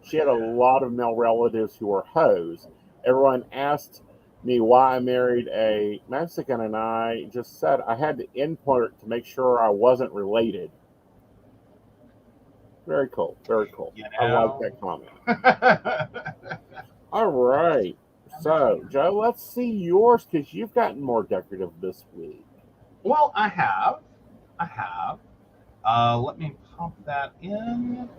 She had a lot of male relatives who were hoes. Everyone asked me why I married a Mexican, and I just said I had to import to make sure I wasn't related. Very cool. Very cool. I like that comment. All right. So, Joe, let's see yours because you've gotten more decorative this week.
Well, I have. Let me pop that in.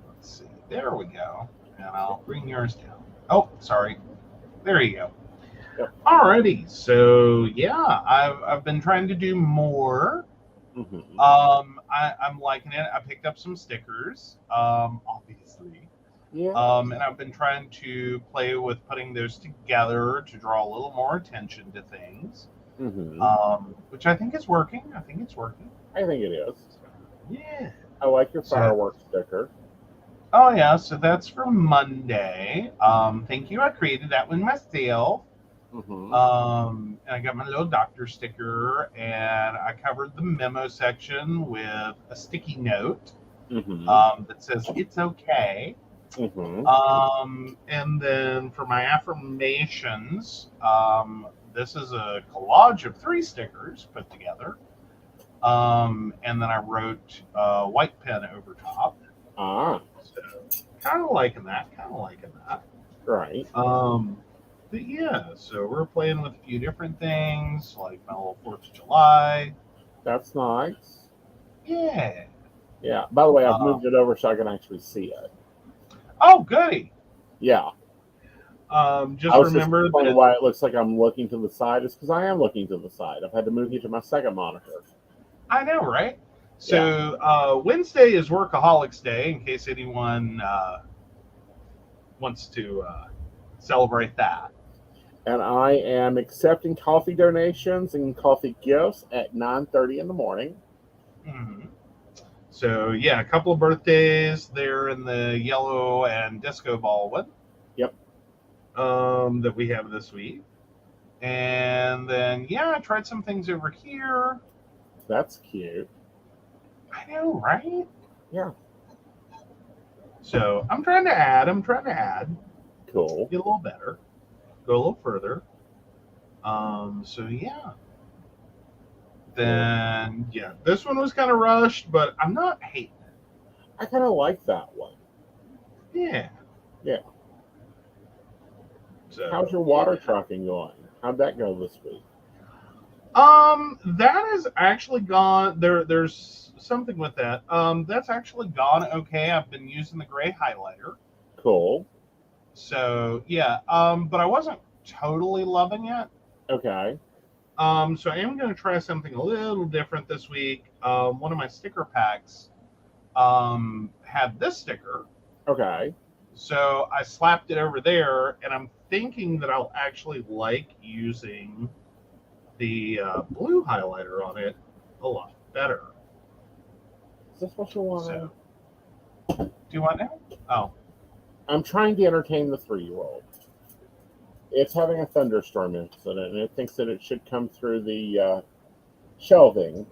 Let's see. There we go. And I'll bring yours down. Oh, sorry. There you go.
Yep.
Alrighty. So yeah, I've been trying to do more.
Mm-hmm.
I'm liking it. I picked up some stickers, obviously.
Yeah.
And I've been trying to play with putting those together to draw a little more attention to things.
Mm-hmm.
Which I think is working. I think it's working.
I think it is.
Yeah.
I like your fireworks sticker.
Oh yeah, so that's for Monday. Thank you. I created that one myself.
Mm-hmm.
And I got my little doctor sticker, and I covered the memo section with a sticky note that says "It's okay." And then for my affirmations, this is a collage of 3 stickers put together. And then I wrote white pen over top. So kind of liking that.
Right.
But yeah, so we're playing with a few different things, like my little 4th of July.
That's nice.
Yeah.
Yeah. By the way, I've moved it over so I can actually see it.
Oh, goody.
Yeah.
Just remember that
why it looks like I'm looking to the side is because I am looking to the side. I've had to move you to my second monitor.
I know, right? So Wednesday is Workaholics Day, in case anyone wants to celebrate that.
And I am accepting coffee donations and coffee gifts at 9:30 in the morning.
Mm-hmm. So yeah, a couple of birthdays there in the yellow and disco ball one.
Yep.
That we have this week. And then yeah, I tried some things over here.
That's cute.
I know, right?
Yeah.
So I'm trying to add.
Cool.
Get a little better. Go a little further. So yeah. Then yeah, this one was kind of rushed, but I'm not hating it.
I kind of like that one.
Yeah.
Yeah.
So,
how's your water trucking going? How'd that go this week?
That has actually gone. There's something with that. That's actually gone okay. I've been using the gray highlighter.
Cool.
So yeah. But I wasn't totally loving it.
Okay.
So I am going to try something a little different this week. One of my sticker packs had this sticker.
Okay.
So I slapped it over there, and I'm thinking that I'll actually like using the blue highlighter on it a lot better.
Is this what you want?
So, do you want now? Oh.
I'm trying to entertain the 3-year-old. It's having a thunderstorm incident, and it thinks that it should come through the shelving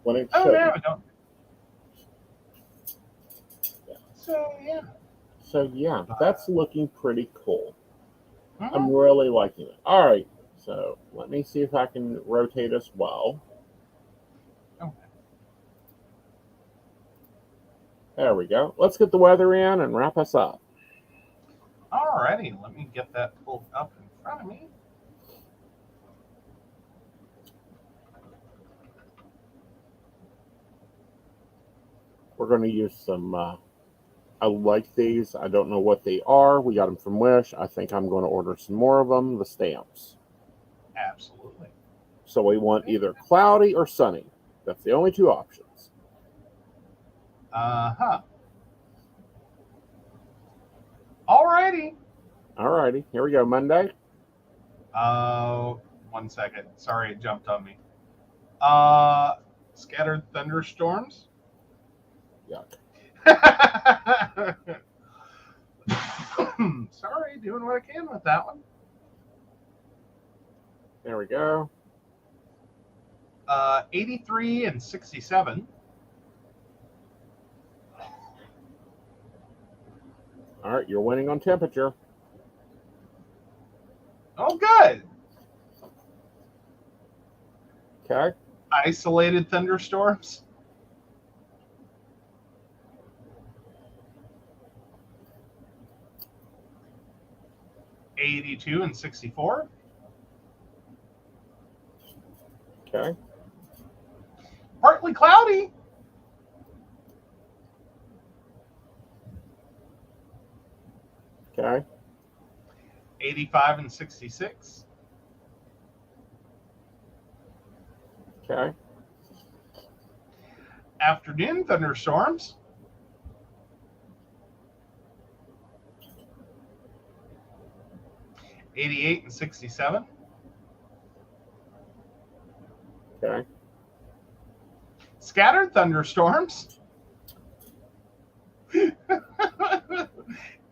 when it shouldn't.
No, I don't.
Yeah. So yeah, that's looking pretty cool.
Mm-hmm.
I'm really liking it. All right, so let me see if I can rotate as well.
Okay.
There we go. Let's get the weather in and wrap us up.
Alrighty, let me get that pulled up in front of me.
We're going to use some, I like these. I don't know what they are. We got them from Wish. I think I'm going to order some more of them, the stamps.
Absolutely.
So we want either cloudy or sunny. That's the only 2 options.
Uh-huh. Alrighty,
here we go. Monday.
1 second. Sorry, it jumped on me. Scattered thunderstorms.
Yuck.
Sorry, doing what I can with that one.
There we go.
83 and 67.
All right, you're winning on temperature.
Oh, good.
Okay.
Isolated thunderstorms. 82 and 64.
Okay.
Partly cloudy.
Okay.
85 and 66.
Okay.
Afternoon thunderstorms. 88 and 67.
Okay.
Scattered thunderstorms.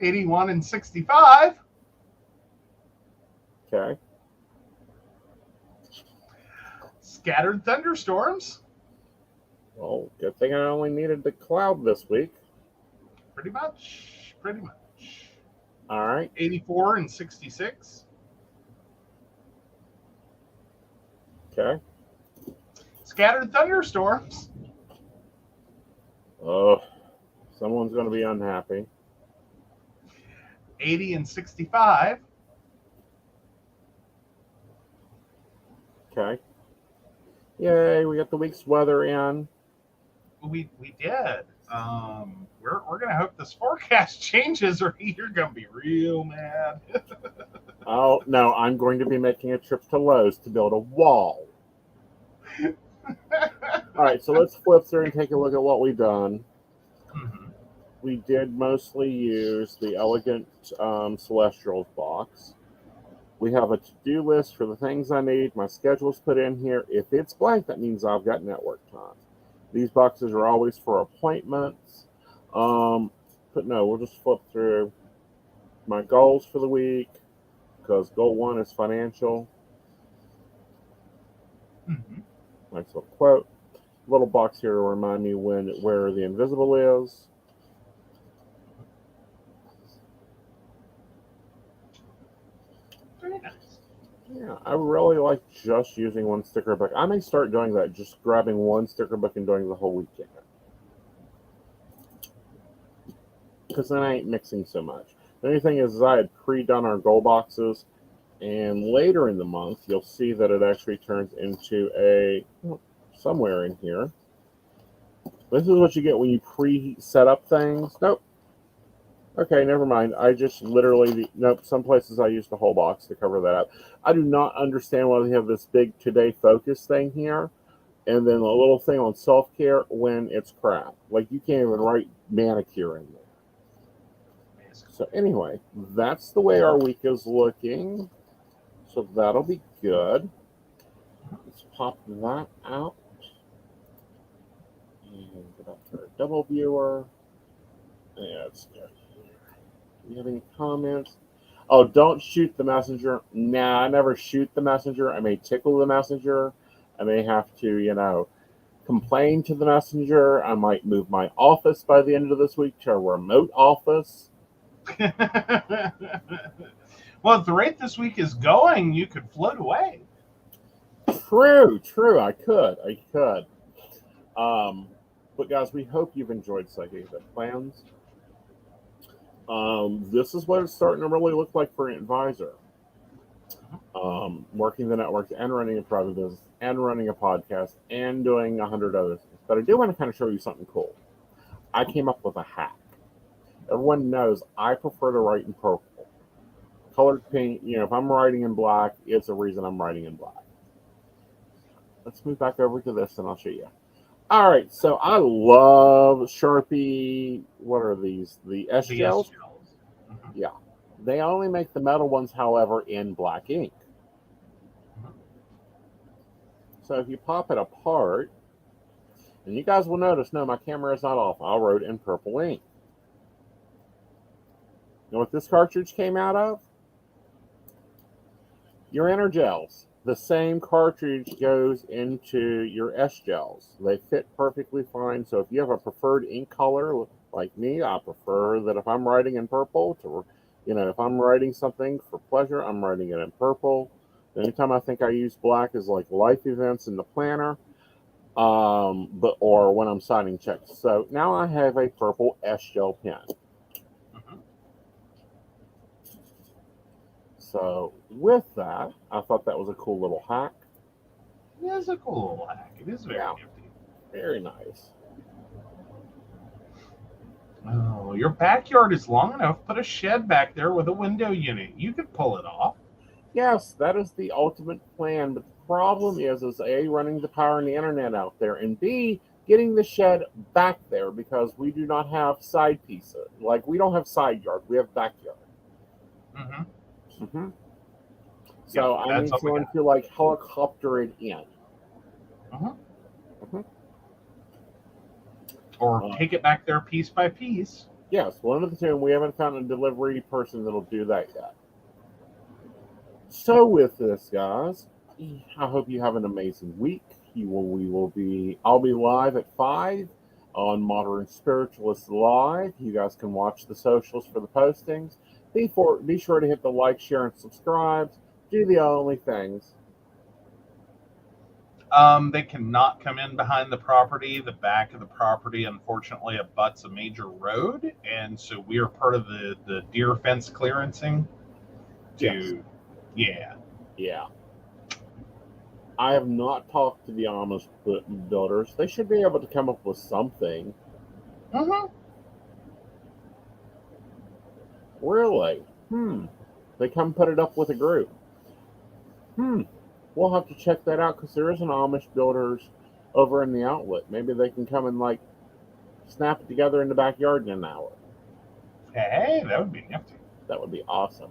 81 and 65.
Okay.
Scattered thunderstorms.
Well, good thing I only needed the cloud this week.
Pretty much. Pretty much.
All right.
84 and 66.
Okay.
Scattered thunderstorms.
Oh, someone's going to be unhappy.
80 and 65.
Okay. Yay, we got the week's weather in.
We did. We're gonna hope this forecast changes, or you're gonna be real mad.
Oh, no, I'm going to be making a trip to Lowe's to build a wall. All right, so let's flip through and take a look at what we've done.
Mm-hmm.
We did mostly use the Elegant Celestials box. We have a to-do list for the things I need. My schedule's put in here. If it's blank, that means I've got network time. These boxes are always for appointments. But no, we'll just flip through my goals for the week, because goal 1 is financial.
Mm-hmm.
Nice little quote. Little box here to remind me where the invisible is.
Very nice.
Yeah, I really like just using one sticker book. I may start doing that, just grabbing one sticker book and doing the whole weekend. Because then I ain't mixing so much. The only thing is I had pre-done our goal boxes, and later in the month, you'll see that it actually turns into somewhere in here. This is what you get when you pre-set up things. Nope. Okay, never mind. I just literally, nope, some places I use the whole box to cover that up. I do not understand why they have this big Today Focus thing here, and then a little thing on self-care when it's crap. Like, you can't even write manicure in there. So anyway, that's the way our week is looking. So that'll be good. Let's pop that out. And get up to our double viewer. Yeah, it's good. Do you have any comments? Oh, don't shoot the messenger. Nah, I never shoot the messenger. I may tickle the messenger. I may have to, complain to the messenger. I might move my office by the end of this week to a remote office.
Well, at the rate this week is going, you could float away.
True. I could. But guys, we hope you've enjoyed Psychic Plans. This is what it's starting to really look like for an advisor. Working the networks and running a private business and running a podcast and doing 100 other things. But I do want to kind of show you something cool. I came up with a hack. Everyone knows I prefer to write in purple. Colored paint, if I'm writing in black, it's a reason I'm writing in black. Let's move back over to this and I'll show you. All right, so I love Sharpie. What are these? The S gels? Mm-hmm. Yeah. They only make the metal ones, however, in black ink. Mm-hmm. So if you pop it apart, and you guys will notice, no, my camera is not off. I wrote in purple ink. You know what this cartridge came out of? Your inner gels. The same cartridge goes into your S gels. They fit perfectly fine. So if you have a preferred ink color like me, I prefer that if I'm writing in purple, if I'm writing something for pleasure, I'm writing it in purple. The only time I think I use black is like life events in the planner, or when I'm signing checks. So now I have a purple S gel pen. So with that, I thought that was a cool little hack.
It is a cool little hack. It is very nifty.
Very nice.
Oh, your backyard is long enough. Put a shed back there with a window unit. You could pull it off.
Yes, that is the ultimate plan. But the problem is A, running the power and the internet out there, and B, getting the shed back there because we do not have side pieces. Like, we don't have side yard. We have backyard.
Mm-hmm.
Mm-hmm. So
Yeah,
I need someone to, like, helicopter it in.
Mm-hmm.
Mm-hmm.
Or take it back there piece by piece.
Yes, one of the two. We haven't found a delivery person that'll do that yet. So with this, guys, I hope you have an amazing week. I'll be live at 5 on Modern Spiritualist Live. You guys can watch the socials for the postings. Be sure to hit the like, share, and subscribe. Do the only things.
They cannot come in behind the property. The back of the property, unfortunately, abuts a major road, and so we are part of the deer fence clearancing. Yeah.
I have not talked to the Amish builders. They should be able to come up with something.
Mm-hmm.
Really? They come put it up with a group. We'll have to check that out because there is an Amish builders over in the outlet. Maybe they can come and, like, snap it together in the backyard in an hour.
Hey, that would be nifty.
That would be awesome.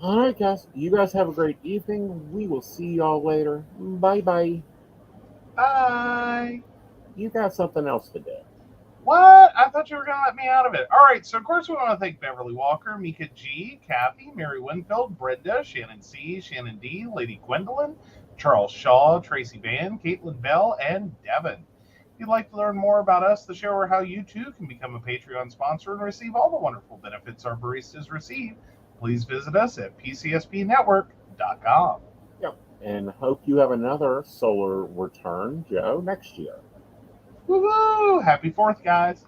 All right, guys. You guys have a great evening. We will see y'all later. Bye-bye.
Bye.
You got something else to do.
What? I thought you were going to let me out of it. All right, so of course we want to thank Beverly Walker, Mika G, Kathy, Mary Winfield, Brenda, Shannon C, Shannon D, Lady Gwendolyn, Charles Shaw, Tracy Van, Caitlin Bell, and Devin. If you'd like to learn more about us, the show, or how you too can become a Patreon sponsor and receive all the wonderful benefits our baristas receive, please visit us at PCSPNetwork.com.
Yep, and hope you have another solar return, Joe, next year.
Woo-hoo! Happy 4th, guys.